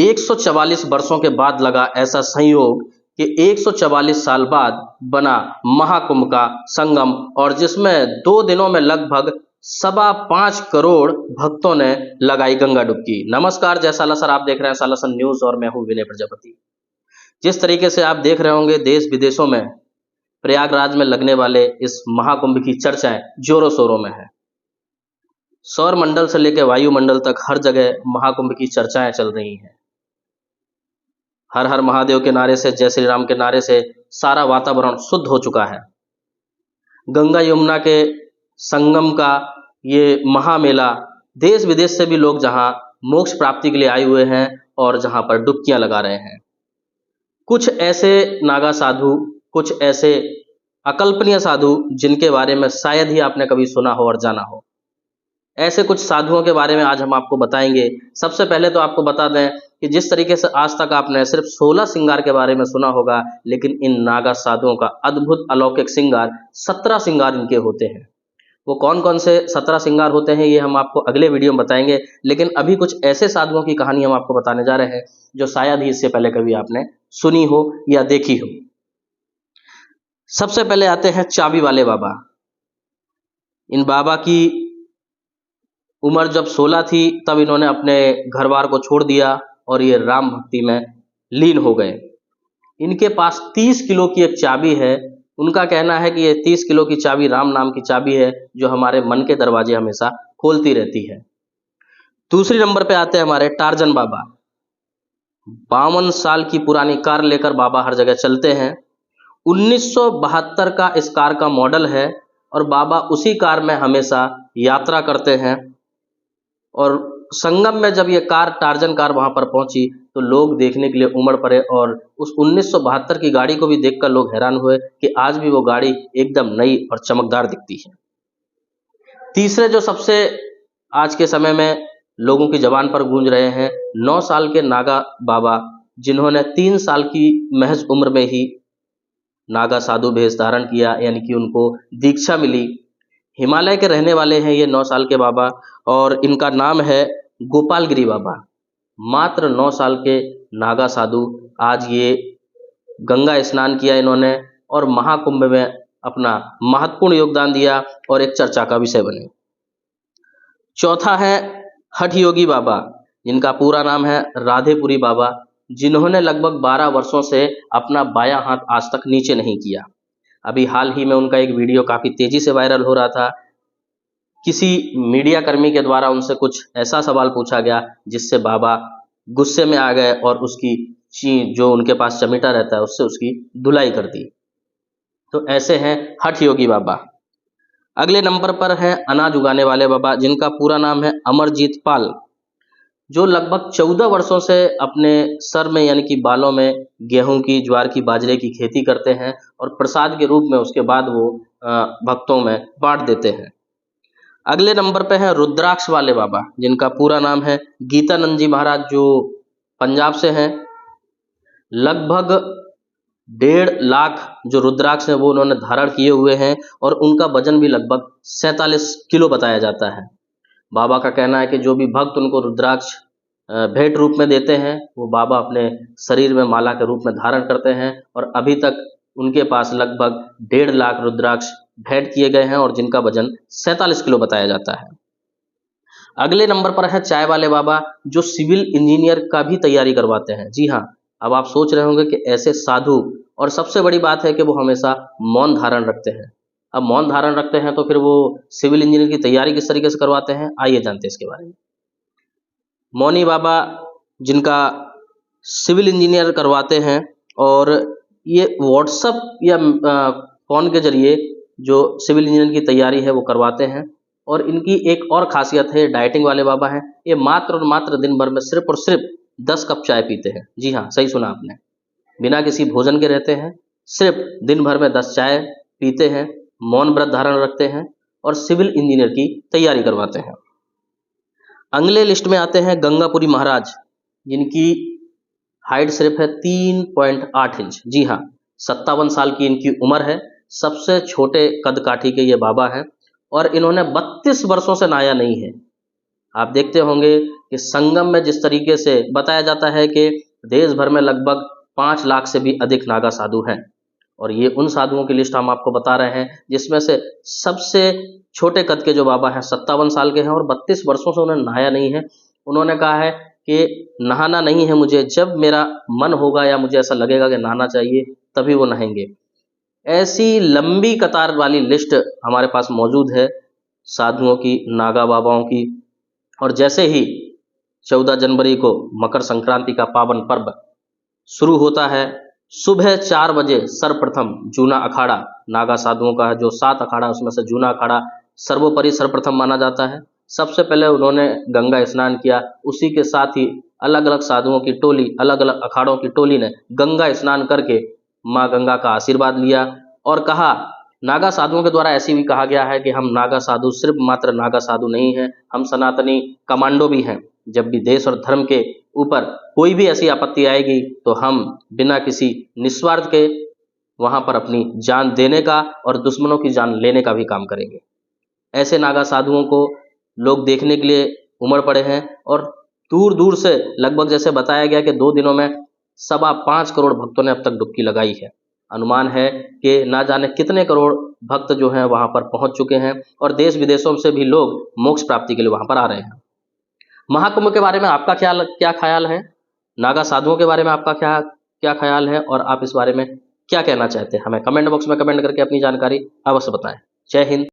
एक 144 वर्षों के बाद लगा ऐसा संयोग कि 144 साल बाद बना महाकुंभ का संगम, और जिसमें 2 दिनों में लगभग 5.25 करोड़ भक्तों ने लगाई गंगा डुबकी। नमस्कार, जय सालासर। आप देख रहे हैं सालासर न्यूज और मैं हूं विनय प्रजापति। जिस तरीके से आप देख रहे होंगे देश विदेशों में प्रयागराज में लगने वाले इस महाकुंभ की चर्चाएं जोरों शोरों में है। सौर मंडल से लेकर वायुमंडल तक हर जगह महाकुंभ की चर्चाएं चल रही हैं। हर हर महादेव के नारे से, जय श्री राम के नारे से सारा वातावरण शुद्ध हो चुका है। गंगा यमुना के संगम का ये महामेला, देश विदेश से भी लोग जहां मोक्ष प्राप्ति के लिए आए हुए हैं और जहां पर डुबकियां लगा रहे हैं। कुछ ऐसे नागा साधु, कुछ ऐसे अकल्पनीय साधु जिनके बारे में शायद ही आपने कभी सुना हो और जाना हो, ऐसे कुछ साधुओं के बारे में आज हम आपको बताएंगे। सबसे पहले तो आपको बता दें कि जिस तरीके से आज तक आपने सिर्फ 16 श्रृंगार के बारे में सुना होगा, लेकिन इन नागा साधुओं का अद्भुत अलौकिक श्रृंगार 17 श्रृंगार इनके होते हैं। वो कौन कौन से 17 श्रृंगार होते हैं ये हम आपको अगले वीडियो में बताएंगे, लेकिन अभी कुछ ऐसे साधुओं की कहानी हम आपको बताने जा रहे हैं जो शायद ही इससे पहले कभी आपने सुनी हो या देखी हो। सबसे पहले आते हैं चाबी वाले बाबा। इन बाबा की उम्र जब 16 थी तब इन्होंने अपने घर बार को छोड़ दिया और ये राम भक्ति में लीन हो गए। इनके पास 30 किलो की एक चाबी है। उनका कहना है कि ये 30 किलो की चाबी राम नाम की चाबी है जो हमारे मन के दरवाजे हमेशा खोलती रहती है। दूसरी नंबर पे आते हैं हमारे टार्जन बाबा। 52 साल की पुरानी कार लेकर बाबा हर जगह चलते हैं। 1972 का इस कार का मॉडल है और बाबा उसी कार में हमेशा यात्रा करते हैं। और संगम में जब ये कार, टार्जन कार वहां पर पहुंची तो लोग देखने के लिए उमड़ पड़े और उस 1972 की गाड़ी को भी देखकर लोग हैरान हुए कि आज भी वो गाड़ी एकदम नई और चमकदार दिखती है। तीसरे जो सबसे आज के समय में लोगों की जबान पर गूंज रहे हैं, 9 साल के नागा बाबा, जिन्होंने 3 साल की महज उम्र में ही नागा साधु भेष धारण किया, यानी कि उनको दीक्षा मिली। हिमालय के रहने वाले हैं ये 9 साल के बाबा और इनका नाम है गोपालगिरी बाबा। मात्र 9 साल के नागा साधु आज ये गंगा स्नान किया इन्होंने और महाकुंभ में अपना महत्वपूर्ण योगदान दिया और एक चर्चा का विषय बने। चौथा है हठ योगी बाबा, जिनका पूरा नाम है राधेपुरी बाबा, जिन्होंने लगभग 12 वर्षों से अपना बायां हाथ आज तक नीचे नहीं किया। अभी हाल ही में उनका एक वीडियो काफी तेजी से वायरल हो रहा था। किसी मीडिया कर्मी के द्वारा उनसे कुछ ऐसा सवाल पूछा गया जिससे बाबा गुस्से में आ गए और उसकी जो उनके पास चमेटा रहता है उससे उसकी धुलाई कर दी। तो ऐसे हैं हठ योगी बाबा। अगले नंबर पर है अनाज उगाने वाले बाबा, जिनका पूरा नाम है अमरजीत पाल, जो लगभग 14 वर्षों से अपने सर में यानी कि बालों में गेहूं की, ज्वार की, बाजरे की खेती करते हैं और प्रसाद के रूप में उसके बाद वो भक्तों में बांट देते हैं। अगले नंबर पे है रुद्राक्ष वाले बाबा, जिनका पूरा नाम है गीतानंद जी महाराज, जो पंजाब से हैं। लगभग 1.5 लाख जो रुद्राक्ष है वो उन्होंने धारण किए हुए हैं और उनका वजन भी लगभग 47 किलो बताया जाता है। बाबा का कहना है कि जो भी भक्त उनको रुद्राक्ष भेंट रूप में देते हैं वो बाबा अपने शरीर में माला के रूप में धारण करते हैं और अभी तक उनके पास लगभग 1.5 लाख रुद्राक्ष भेंट किए गए हैं और जिनका वजन 47 किलो बताया जाता है। अगले नंबर पर है चाय वाले बाबा, जो सिविल इंजीनियर का भी तैयारी करवाते हैं। जी हाँ, अब आप सोच रहे होंगे कि ऐसे साधु, और सबसे बड़ी बात है कि वो हमेशा मौन धारण रखते हैं। अब मौन धारण रखते हैं तो फिर वो सिविल इंजीनियर की तैयारी किस तरीके से करवाते हैं, आइए जानते हैं इसके बारे में। मौनी बाबा, जिनका सिविल इंजीनियर करवाते हैं और ये व्हाट्सएप या फोन के जरिए जो सिविल इंजीनियर की तैयारी है वो करवाते हैं। और इनकी एक और खासियत है, डाइटिंग वाले बाबा हैं। ये मात्र और मात्र दिन भर में सिर्फ और सिर्फ 10 कप चाय पीते हैं। जी हाँ, सही सुना आपने, बिना किसी भोजन के रहते हैं, सिर्फ दिन भर में 10 चाय पीते हैं, मौन व्रत धारण रखते हैं और सिविल इंजीनियर की तैयारी करवाते हैं। अगले लिस्ट में आते हैं गंगापुरी महाराज, जिनकी हाइट सिर्फ है 3.8 इंच। जी हाँ, 57 साल की इनकी उम्र है। सबसे छोटे कद काठी के ये बाबा हैं और इन्होंने 32 वर्षों से नहाया नहीं है। आप देखते होंगे कि संगम में जिस तरीके से बताया जाता है कि देश भर में लगभग 5 लाख से भी अधिक नागा साधु हैं, और ये उन साधुओं की लिस्ट हम आपको बता रहे हैं जिसमें से सबसे छोटे कद के जो बाबा हैं 57 साल के हैं और 32 वर्षों से उन्होंने नहाया नहीं है। उन्होंने कहा है कि नहाना नहीं है मुझे, जब मेरा मन होगा या मुझे ऐसा लगेगा कि नहाना चाहिए तभी वो नहाएंगे। ऐसी लंबी कतार वाली लिस्ट हमारे पास मौजूद है साधुओं की, नागा बाबाओं की। और जैसे ही 14 जनवरी को मकर संक्रांति का पावन पर्व शुरू होता है, सुबह 4 बजे सर्वप्रथम जूना अखाड़ा नागा साधुओं का है, जो 7 अखाड़ा उसमें से जूना अखाड़ा सर्वोपरि सर्वप्रथम माना जाता है। सबसे पहले उन्होंने गंगा स्नान किया, उसी के साथ ही अलग अलग साधुओं की टोली, अलग अलग अखाड़ों की टोली ने गंगा स्नान करके माँ गंगा का आशीर्वाद लिया और कहा, नागा साधुओं के द्वारा ऐसी भी कहा गया है कि हम नागा साधु सिर्फ मात्र नागा साधु नहीं हैं, हम सनातनी कमांडो भी हैं। जब भी देश और धर्म के ऊपर कोई भी ऐसी आपत्ति आएगी तो हम बिना किसी निस्वार्थ के वहां पर अपनी जान देने का और दुश्मनों की जान लेने का भी काम करेंगे। ऐसे नागा साधुओं को लोग देखने के लिए उमड़ पड़े हैं और दूर दूर से, लगभग जैसे बताया गया कि 2 दिनों में 5.25 करोड़ भक्तों ने अब तक डुबकी लगाई है। अनुमान है कि ना जाने कितने करोड़ भक्त जो हैं वहां पर पहुंच चुके हैं और देश विदेशों से भी लोग मोक्ष प्राप्ति के लिए वहां पर आ रहे हैं। महाकुंभ के बारे में आपका क्या ख्याल है? नागा साधुओं के बारे में आपका क्या क्या ख्याल है और आप इस बारे में क्या कहना चाहते हैं? हमें कमेंट बॉक्स में कमेंट करके अपनी जानकारी अवश्य बताएं। जय हिंद।